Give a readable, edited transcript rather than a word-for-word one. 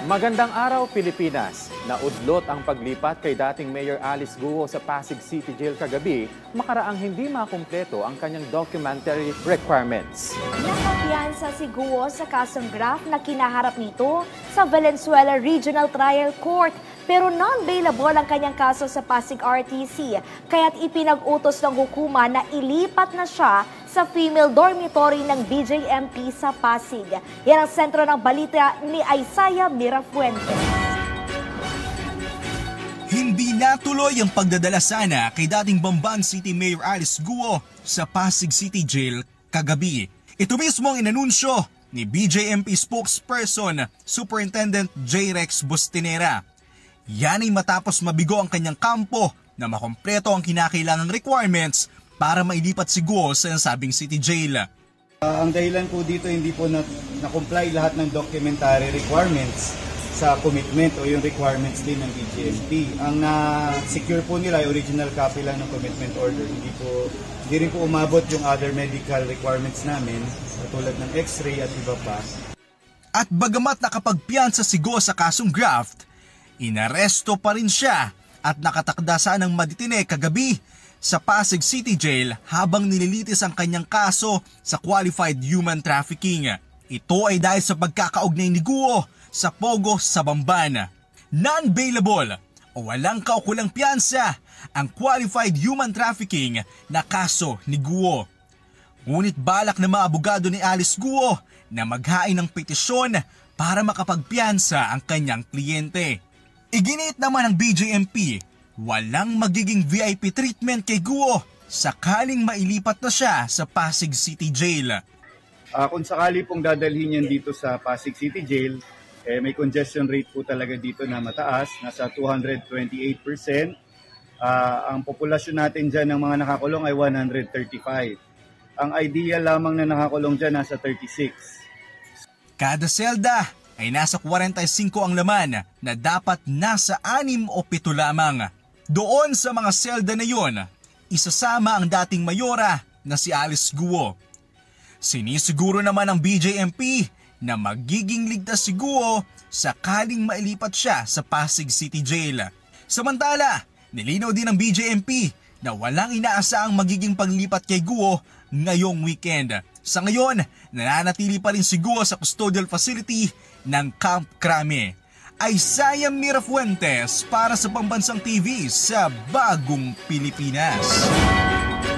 Magandang araw, Pilipinas. Naudlot ang paglipat kay dating Mayor Alice Guo sa Pasig City Jail kagabi, makaraang hindi makumpleto ang kanyang documentary requirements. Nakapiyansa si Guo sa kasong graft na kinaharap nito sa Valenzuela Regional Trial Court. Pero non-bailable ang kanyang kaso sa Pasig RTC, kaya't ipinag-utos ng hukuma na ilipat na siya sa female dormitory ng BJMP sa Pasig. Yan ang sentro ng balita ni Isaiah Mirafuentes. Hindi natuloy ang pagdadala sana kay dating Bamban City Mayor Alice Guo sa Pasig City Jail kagabi. Ito mismo ang inanunsyo ni BJMP spokesperson Superintendent J. Rex Bustinera. Yan ay matapos mabigo ang kanyang kampo na makompleto ang kinakailangang requirements para mailipat si Guo sa nasabing city jail. Ang dahilan po dito hindi po na-comply lahat ng documentary requirements sa commitment o yung requirements din ng BJMP. Ang na-secure po nila ay original copy lang ng commitment order. Hindi rin po umabot yung other medical requirements namin katulad ng x-ray at iba pa. At bagamat nakapagpiyansa si Guo sa kasong graft, inaresto pa rin siya at nakatakda sanang maditine kagabi sa Pasig City Jail habang nililitis ang kanyang kaso sa qualified human trafficking. Ito ay dahil sa pagkakaugnay ni Guo sa Pogo sa Bamban. Non-bailable o walang kaukulang piyansa ang qualified human trafficking na kaso ni Guo. Ngunit balak ng mga abogado ni Alice Guo na maghain ng petisyon para makapagpiyansa ang kanyang kliyente. Iginit naman ng BJMP, walang magiging VIP treatment kay Guo sakaling mailipat na siya sa Pasig City Jail. Kung sakali pong dadalhin yan dito sa Pasig City Jail, may congestion rate po talaga dito na mataas, nasa 228%. Ang populasyon natin dyan ng mga nakakulong ay 135. Ang ideal lamang na nakakulong dyan nasa 36. Kada selda ay nasa 45 ang laman na dapat nasa 6 o 7 lamang. Doon sa mga selda na yon, isasama ang dating mayora na si Alice Guo. Sinisiguro naman ng BJMP na magiging ligtas si Guo sakaling mailipat siya sa Pasig City Jail. Samantala, nilinaw din ng BJMP na walang inaasahang magiging paglipat kay Guo ngayong weekend. Sa ngayon, nananatili pa rin si Guo sa custodial facility ng Camp Crame. Isaiah Mirafuentes para sa Pambansang TV sa Bagong Pilipinas.